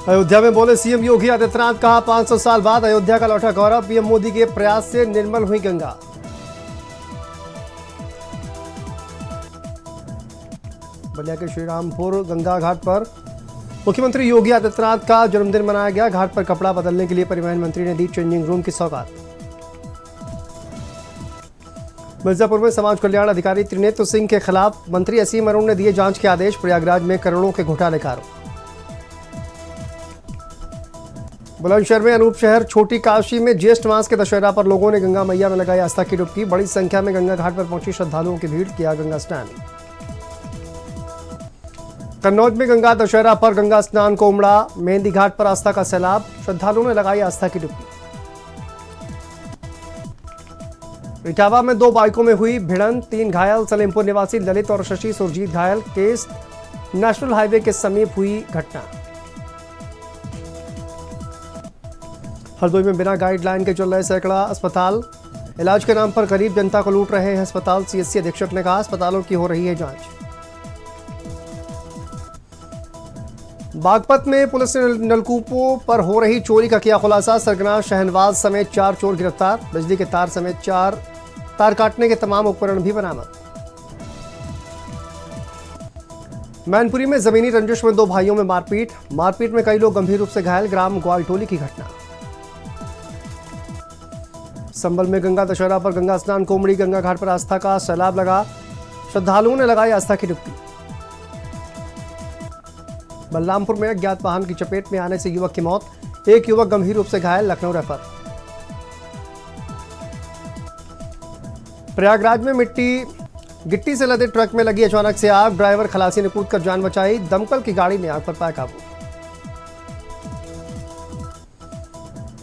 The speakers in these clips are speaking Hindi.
अयोध्या में बोले सीएम योगी आदित्यनाथ, कहा 500 साल बाद अयोध्या का लौटा गौरव, पीएम मोदी के प्रयास से निर्मल हुई गंगा। बलिया के श्रीरामपुर गंगा घाट पर मुख्यमंत्री योगी आदित्यनाथ का जन्मदिन मनाया गया। घाट पर कपड़ा बदलने के लिए परिवहन मंत्री ने दी चेंजिंग रूम की सौगात। मिर्जापुर में समाज कल्याण अधिकारी त्रिनेत्र सिंह के खिलाफ मंत्री असीम अरुण ने दिए जांच के आदेश। प्रयागराज में करोड़ों के घोटाले का आरोप। बुलंदशहर में अनूप शहर छोटी काशी में ज्येष्ठ मास के दशहरा पर लोगों ने गंगा मैया में लगाई आस्था की डुबकी। बड़ी संख्या में गंगा घाट पर पहुंची श्रद्धालुओं की भीड़, किया गंगा स्नान। कन्नौज में गंगा दशहरा पर गंगा स्नान को उमड़ा मेहंदी घाट पर आस्था का सैलाब, श्रद्धालुओं ने लगाई आस्था की डुबकी। इटावा में 2 बाइकों में हुई भिड़ंत, 3 घायल। सलेमपुर निवासी ललित और शशि सुरजीत घायल। केस नेशनल हाईवे के समीप हुई घटना। हरदोई में बिना गाइडलाइन के चल रहे सैकड़ा अस्पताल, इलाज के नाम पर गरीब जनता को लूट रहे हैं अस्पताल। सीएससी अधीक्षक ने कहा अस्पतालों की हो रही है जांच। बागपत में पुलिस ने नलकूपों पर हो रही चोरी का किया खुलासा। सरगना शहनवाज समेत 4 चोर गिरफ्तार। बिजली के तार समेत 4 तार काटने के तमाम उपकरण भी बरामद। मैनपुरी में जमीनी रंजिश में 2 भाइयों में मारपीट में कई लोग गंभीर रूप से घायल। ग्राम ग्वालटोली की घटना। संभल में गंगा दशहरा पर गंगा स्नान को उमड़ी गंगा घाट पर आस्था का सैलाब लगा, श्रद्धालुओं ने लगाई आस्था की डुबकी। बलरामपुर में अज्ञात वाहन की चपेट में आने से युवक की मौत, 1 युवक गंभीर रूप से घायल, लखनऊ रेफर। प्रयागराज में गिट्टी से लदे ट्रक में लगी अचानक से आग, ड्राइवर खलासी ने कूदकर जान बचाई। दमकल की गाड़ी ने आग पर पाया काबू।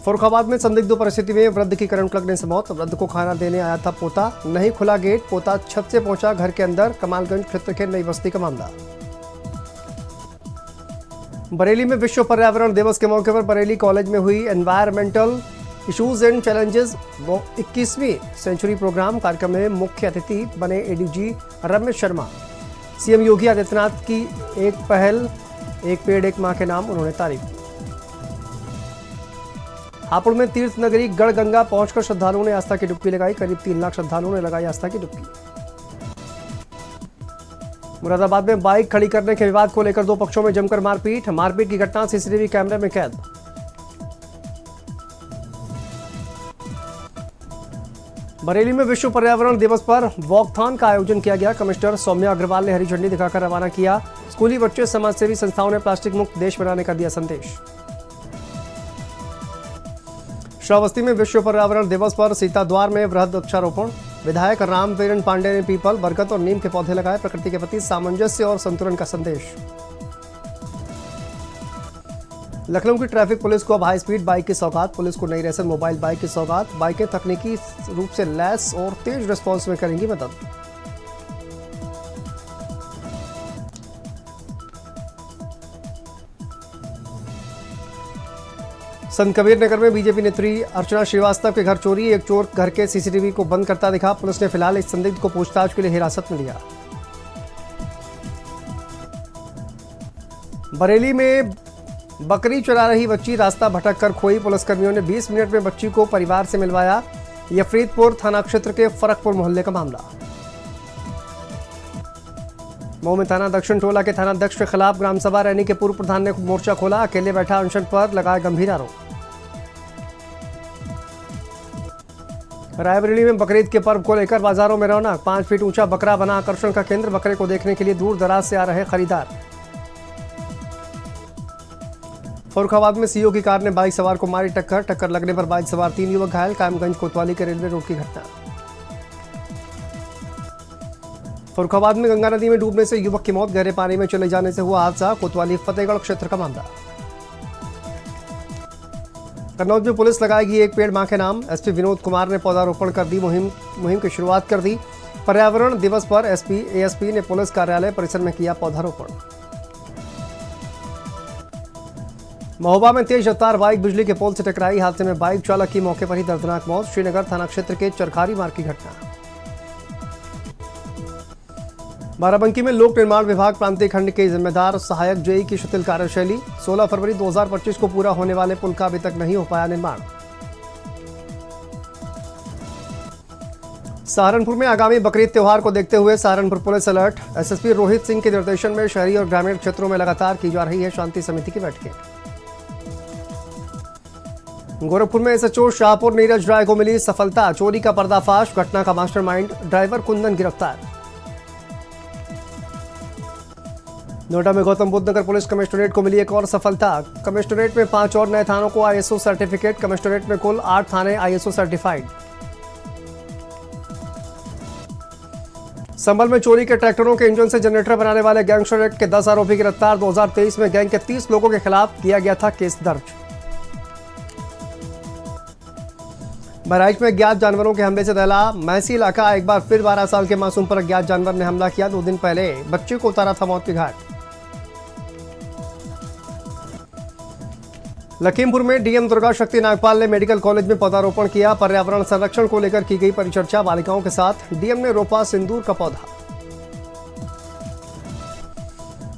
फर्रुखाबाद में संदिग्ध परिस्थिति में वृद्ध की करंट लगने से मौत। वृद्ध को खाना देने आया था पोता, नहीं खुला गेट, पोता छत से पहुंचा घर के अंदर। कमालगंज क्षेत्र के नई बस्ती का मामला। बरेली में विश्व पर्यावरण दिवस के मौके पर बरेली कॉलेज में हुई एनवायरमेंटल इश्यूज एंड चैलेंजेस 21वीं सेंचुरी प्रोग्राम। कार्यक्रम में मुख्य अतिथि बने एडीजी रमेश शर्मा। सीएम योगी आदित्यनाथ की एक पहल, एक पेड़ एक मां के नाम, उन्होंने तारीफ की। हापुड़ में तीर्थ नगरी गढ़गंगा पहुंचकर श्रद्धालुओं ने आस्था की डुबकी लगाई। करीब 3 लाख श्रद्धालुओं ने लगाई आस्था की डुबकी। मुरादाबाद में बाइक खड़ी करने के विवाद को लेकर 2 पक्षों में जमकर मारपीट की घटना सीसीटीवी कैमरे में कैद। बरेली में विश्व पर्यावरण दिवस पर वॉकथॉन का आयोजन किया गया। कमिश्नर सौम्या अग्रवाल ने हरी झंडी दिखाकर रवाना किया। स्कूली बच्चे, समाजसेवी संस्थाओं ने प्लास्टिक मुक्त देश बनाने का दिया संदेश। श्रावस्ती में विश्व पर्यावरण दिवस पर सीताद्वार में वृहद वृक्षारोपण। विधायक रामवीरन पांडे ने पीपल, बरगद और नीम के पौधे लगाए। प्रकृति के प्रति सामंजस्य और संतुलन का संदेश। लखनऊ की ट्रैफिक पुलिस को अब हाई स्पीड बाइक की सौगात। पुलिस को नई रेसर मोबाइल बाइक की सौगात। बाइकें तकनीकी रूप से लैस और तेज रिस्पॉन्स में करेंगी मदद। संत कबीर नगर में बीजेपी नेत्री अर्चना श्रीवास्तव के घर चोरी। एक चोर घर के सीसीटीवी को बंद करता दिखा। पुलिस ने फिलहाल इस संदिग्ध को पूछताछ के लिए हिरासत में लिया। बरेली में बकरी चुरा रही बच्ची रास्ता भटक कर खोई। पुलिसकर्मियों ने 20 मिनट में बच्ची को परिवार से मिलवाया। यह फरीदपुर थाना क्षेत्र के फरकपुर मोहल्ले का मामला। मऊ में थाना दक्षिण टोला के थानाध्यक्ष के खिलाफ ग्राम सभा रैनी के पूर्व प्रधान ने मोर्चा खोला। अकेले बैठा अनशन पर लगाए गंभीर आरोप। रायबरेली में बकरीद के पर्व को लेकर बाजारों में रौनक। 5 फीट ऊंचा बकरा बना आकर्षण का केंद्र। बकरे को देखने के लिए दूर दराज से आ रहे खरीदार। फर्रुखाबाद में सीओ की कार ने बाइक सवार को मारी टक्कर लगने पर बाइक सवार 3 युवक घायल। कायमगंज कोतवाली के रेलवे रोड की घटना। फर्रुखाबाद में गंगा नदी में डूबने से युवक की मौत। गहरे पानी में चले जाने से हुआ हादसा। कोतवाली फतेहगढ़ क्षेत्र का मामला। कन्नौज में पुलिस लगाएगी एक पेड़ मां के नाम। एसपी विनोद कुमार ने पौधारोपण कर दी। मुहिम की शुरुआत कर दी। पर्यावरण दिवस पर एएसपी ने पुलिस कार्यालय परिसर में किया पौधारोपण। महोबा में तेज रफ्तार बाइक बिजली के पोल से टकराई। हादसे में बाइक चालक की मौके पर ही दर्दनाक मौत। श्रीनगर थाना क्षेत्र के चरखारी मार्ग की घटना। बाराबंकी में लोक निर्माण विभाग प्रांतीय खंड के जिम्मेदार सहायक जेई की शिथिल कार्यशैली। 16 फरवरी 2025 को पूरा होने वाले पुल का अभी तक नहीं हो पाया निर्माण। सहारनपुर में आगामी बकरीद त्योहार को देखते हुए Saharanpur police alert. SSP Rohit Singh के निर्देशन में शहरी और ग्रामीण क्षेत्रों में लगातार की जा रही है शांति समिति की बैठकें। गोरखपुर में एसएचओ शाहपुर नीरज राय को मिली सफलता। चोरी का पर्दाफाश। घटना का मास्टरमाइंड ड्राइवर कुंदन गिरफ्तार। नोएडा में गौतम बुद्ध नगर पुलिस कमिश्नरेट को मिली एक और सफलता। कमिश्नरेट में 5 और नए थानों को आईएसओ सर्टिफिकेट। कमिश्नरेट में कुल 8 थाने आईएसओ सर्टिफाइड। संभल में चोरी के ट्रैक्टरों के इंजन से जनरेटर बनाने वाले गैंगस्टर एक्ट के 10 आरोपी गिरफ्तार। 2023 में गैंग के 30 लोगों के खिलाफ किया गया था केस दर्ज। बहराइच में अज्ञात जानवरों के हमले से दहला महसी इलाका। एक बार फिर 12 साल के मासूम पर अज्ञात जानवर ने हमला किया। 2 दिन पहले बच्चे को उतारा था मौत के घाट। लखीमपुर में डीएम दुर्गा शक्ति नागपाल ने मेडिकल कॉलेज में पौधारोपण किया। पर्यावरण संरक्षण को लेकर की गई परिचर्चा। बालिकाओं के साथ डीएम ने रोपा सिंदूर का पौधा।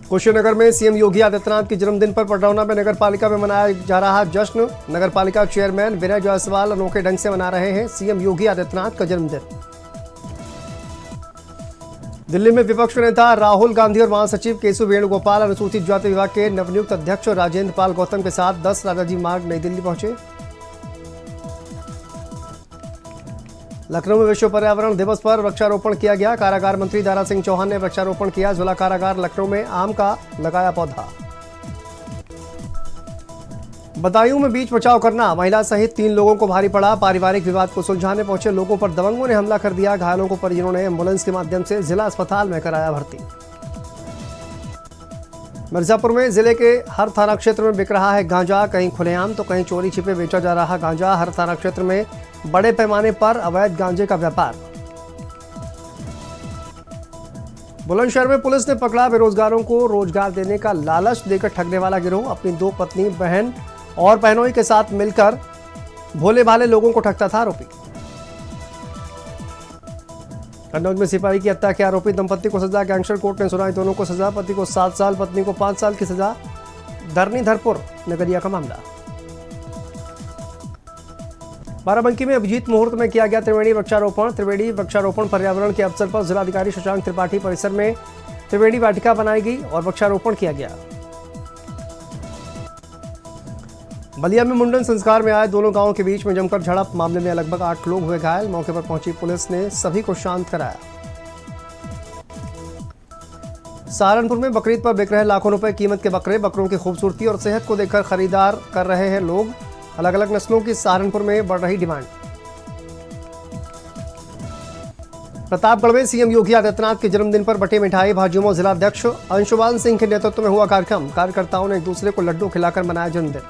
कुशीनगर में सीएम योगी आदित्यनाथ के जन्मदिन पर पडरौना में नगर पालिका में मनाया जा रहा जश्न। नगर पालिका चेयरमैन विनय जायसवाल अनोखे ढंग से मना रहे हैं सीएम योगी आदित्यनाथ का जन्मदिन। दिल्ली में विपक्ष नेता राहुल गांधी और महासचिव केशव वेणुगोपाल अनुसूचित जाति विभाग के नवनियुक्त अध्यक्ष राजेंद्र पाल गौतम के साथ 10 राजाजी मार्ग नई दिल्ली पहुंचे। लखनऊ में विश्व पर्यावरण दिवस पर वृक्षारोपण किया गया। कारागार मंत्री दारा सिंह चौहान ने वृक्षारोपण किया। जिला कारागार लखनऊ में आम का लगाया पौधा। बदायूं में बीच बचाव करना। महिला सहित 3 लोगों को भारी पड़ा। पारिवारिक विवाद को सुलझाने पहुंचे लोगों पर दबंगों ने हमला कर दिया। घायलों को परिजनों ने एम्बुलेंस के माध्यम से जिला अस्पताल में कराया भर्ती। मिर्जापुर में जिले के हर थाना क्षेत्र में बिक रहा है गांजा। कहीं खुलेआम तो कहीं चोरी छिपे बेचा जा रहा गांजा। हर थाना क्षेत्र में बड़े पैमाने पर अवैध गांजे का व्यापार। बुलंदशहर में पुलिस ने पकड़ा बेरोजगारों को रोजगार देने का लालच देकर ठगने वाला गिरोह। अपनी 2 पत्नी बहन और बहनोई के साथ मिलकर भोले भाले लोगों को ठगता था आरोपी। कन्नौज में सिपाही की हत्या के आरोपी दंपति को सजा। गैंगस्टर कोर्ट ने सुनाई दोनों को सजा। पति को 7 साल, पत्नी को 5 साल की सजा। धरनीधरपुर नगरिया का मामला। बाराबंकी में अभिजीत मुहूर्त में किया गया त्रिवेणी वृक्षारोपण। त्रिवेणी वृक्षारोपण पर्यावरण के अवसर पर जिलाधिकारी शशांक त्रिपाठी परिसर में त्रिवेणी वाटिका बनाई गई और वृक्षारोपण किया गया। बलिया में मुंडन संस्कार में आए दोनों गांवों के बीच में जमकर झड़प। मामले में लगभग 8 लोग हुए घायल। मौके पर पहुंची पुलिस ने सभी को शांत कराया। सहारनपुर में बकरीद पर बिक रहे लाखों रुपए कीमत के बकरे। बकरों की खूबसूरती और सेहत को देखकर खरीदार कर रहे हैं लोग। अलग अलग नस्लों की सहारनपुर में बढ़ रही डिमांड। प्रतापगढ़ में सीएम योगी आदित्यनाथ के जन्मदिन पर बटी मिठाई। भाजयुमो जिलाध्यक्ष अंशुमान सिंह के नेतृत्व में हुआ कार्यक्रम। कार्यकर्ताओं ने एक दूसरे को लड्डू खिलाकर मनाया जन्मदिन।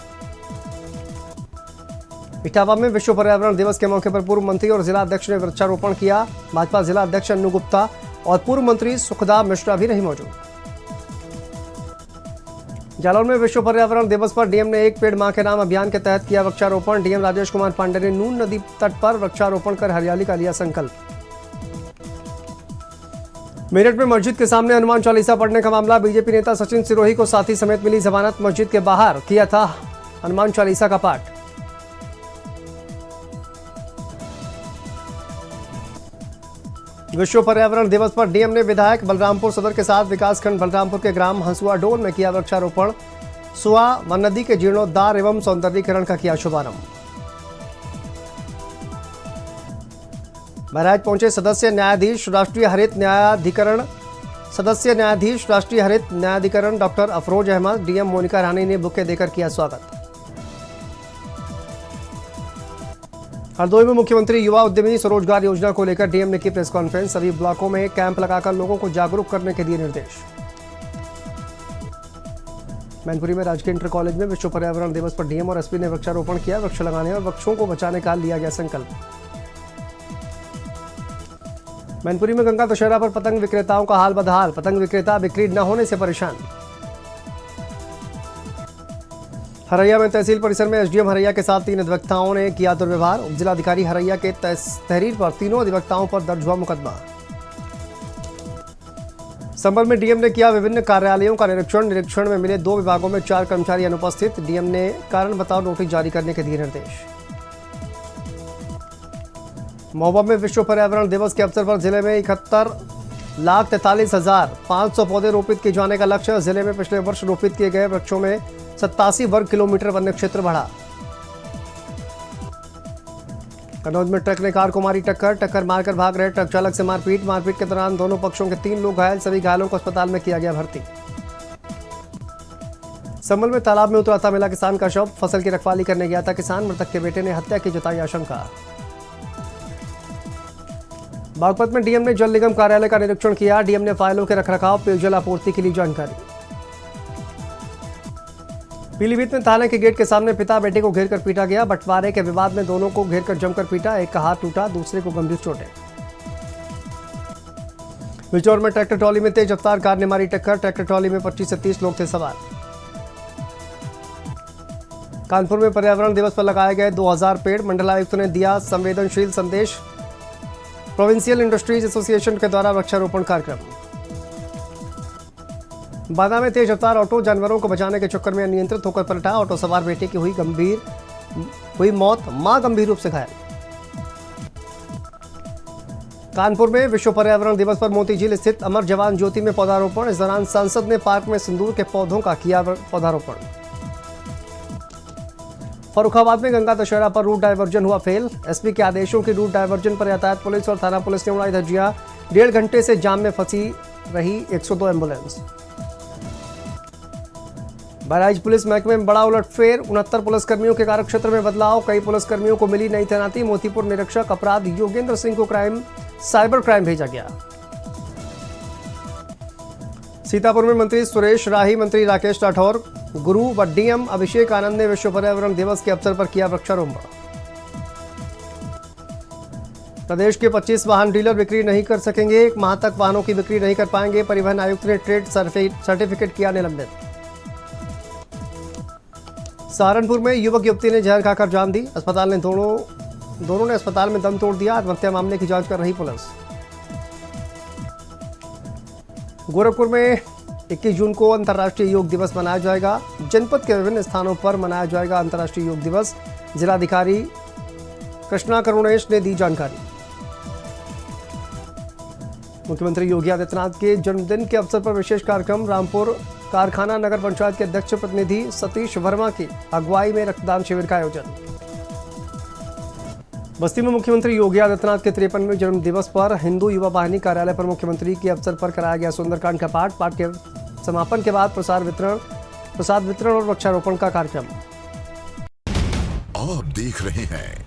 इटावा में विश्व पर्यावरण दिवस के मौके पर पूर्व मंत्री और जिला अध्यक्ष ने वृक्षारोपण किया। भाजपा जिला अध्यक्ष अन्नू गुप्ता और पूर्व मंत्री सुखदा मिश्रा भी रही मौजूद। जालौन में विश्व पर्यावरण दिवस पर डीएम ने एक पेड़ मां के नाम अभियान के तहत किया वृक्षारोपण। डीएम राजेश कुमार पांडे ने नून नदी तट पर वृक्षारोपण कर हरियाली का लिया संकल्प। मेरठ में मस्जिद के सामने हनुमान चालीसा पढ़ने का मामला। बीजेपी नेता सचिन सिरोही को साथी समेत मिली जमानत। मस्जिद के बाहर किया था हनुमान चालीसा का पाठ। विश्व पर्यावरण दिवस पर डीएम ने विधायक बलरामपुर सदर के साथ विकासखंड बलरामपुर के ग्राम हंसुआ डोल में किया वृक्षारोपण। सुआ व नदी के जीर्णोद्धार एवं सौंदर्यीकरण का किया शुभारंभ। बहराइच पहुंचे सदस्य न्यायाधीश राष्ट्रीय हरित न्यायाधिकरण डॉक्टर अफरोज अहमद। डीएम मोनिका रानी ने बुके देकर किया स्वागत। हरदोई में मुख्यमंत्री युवा उद्यमी स्वरोजगार योजना को लेकर डीएम ने की प्रेस कॉन्फ्रेंस। सभी ब्लॉकों में कैंप लगाकर लोगों को जागरूक करने के दिए निर्देश। मैनपुरी में राजकीय इंटर कॉलेज में विश्व पर्यावरण दिवस पर डीएम और एसपी ने वृक्षारोपण किया। वृक्ष लगाने और वृक्षों को बचाने का लिया गया संकल्प। मैनपुरी में गंगा दशहरा पर पतंग विक्रेताओं का हाल बदहाल। पतंग विक्रेता बिक्री न होने से परेशान। हरैया में तहसील परिसर में एसडीएम हरैया के साथ 3 अधिवक्ताओं ने किया दुर्व्यवहार। उप जिलाधिकारी हरैया के तहरीर पर तीनों अधिवक्ताओं पर दर्ज हुआ मुकदमा। संभल में डीएम ने किया विभिन्न कार्यालयों का निरीक्षण में मिले 2 विभागों में 4 कर्मचारी अनुपस्थित। डीएम ने कारण बताओ नोटिस जारी करने के दिए निर्देश। महोबा में विश्व पर्यावरण दिवस के अवसर पर जिले में 71,43,500 पौधे रोपित किए जाने का लक्ष्य। जिले में पिछले वर्ष रोपित किए गए वृक्षों में 87 वर्ग किलोमीटर वन्य क्षेत्र बढ़ा। कन्नौज में ट्रक ने कार को मारी टक्कर मारकर भाग रहे ट्रक चालक से मारपीट के दौरान दोनों पक्षों के 3 लोग घायल। सभी घायलों को अस्पताल में किया गया भर्ती। संभल में तालाब में उतरा था मिला किसान का शव। फसल की रखवाली करने गया था किसान, मृतक के बेटे ने हत्या की जताई आशंका। बागपत में डीएम ने जल निगम कार्यालय का निरीक्षण किया। डीएम ने फाइलों के रखरखाव, पेयजल आपूर्ति के लिए जानकारी। पीलीभीत में थाने के गेट के सामने पिता बेटे को घेरकर पीटा गया। बंटवारे के विवाद में दोनों को घेरकर जमकर पीटा। एक का हाथ टूटा, दूसरे को गंभीर चोटें। बिजौर में ट्रैक्टर ट्रॉली में तेज रफ्तार कार ने मारी टक्कर। ट्रैक्टर ट्रॉली में 25 से 30 लोग थे सवार। कानपुर में पर्यावरण दिवस पर लगाए गए 2000 पेड़। मंडलायुक्त ने दिया संवेदनशील संदेश। प्रोविंशियल इंडस्ट्रीज एसोसिएशन के द्वारा वृक्षारोपण कार्यक्रम। बांदा में तेज रफ्तार ऑटो जानवरों को बचाने के चक्कर में अनियंत्रित होकर पलटा। ऑटो सवार बेटे की हुई मौत, मां गंभीर रूप से घायल। कानपुर में विश्व पर्यावरण दिवस पर मोती झील स्थित अमर जवान ज्योति में पौधारोपण। इस दौरान सांसद ने पार्क में सिंदूर के पौधों का किया पौधारोपण। फर्रुखाबाद में गंगा दशहरा पर रूट डायवर्जन हुआ फेल। एसपी के आदेशों की रूट डायवर्जन पर यातायात पुलिस और थाना पुलिस ने उड़ाई धज्जियां। 1.5 घंटे से जाम में फंसी रही 102 एम्बुलेंस। बहराइच पुलिस महकमे में बड़ा उलटफेर। 69 पुलिसकर्मियों के कार्यक्षेत्र में बदलाव। कई पुलिसकर्मियों को मिली नई तैनाती। मोतीपुर निरीक्षक अपराध योगेंद्र सिंह को साइबर क्राइम भेजा गया। सीतापुर में मंत्री सुरेश राही, मंत्री राकेश राठौर, गुरु व डीएम अभिषेक आनंद ने विश्व पर्यावरण दिवस के अवसर पर किया वृक्षारोपण। प्रदेश के 25 वाहन डीलर बिक्री नहीं कर सकेंगे। 1 माह तक वाहनों की बिक्री नहीं कर पाएंगे। परिवहन आयुक्त ने ट्रेड सर्टिफिकेट किया निलंबित। सहारनपुर में युवक युवती ने जहर खाकर जान दी। अस्पताल ने दोनों ने अस्पताल में दम तोड़ दिया। आत्महत्या मामले की जांच कर रही पुलिस। गोरखपुर में 21 जून को अंतर्राष्ट्रीय योग दिवस मनाया जाएगा। जनपद के विभिन्न स्थानों पर मनाया जाएगा अंतर्राष्ट्रीय योग दिवस। जिलाधिकारी कृष्णा करुणेश ने दी जानकारी। मुख्यमंत्री योगी आदित्यनाथ के जन्मदिन के अवसर पर विशेष कार्यक्रम। रामपुर कारखाना नगर पंचायत के अध्यक्ष प्रतिनिधि सतीश वर्मा की अगुवाई में रक्तदान शिविर का आयोजन। बस्ती में मुख्यमंत्री योगी आदित्यनाथ के 53वें जन्म दिवस पर हिंदू युवा वाहिनी कार्यालय पर मुख्यमंत्री के अवसर पर कराया गया सुंदरकांड का पाठ के समापन के बाद प्रसाद वितरण और वृक्षारोपण का कार्यक्रम। आप देख रहे हैं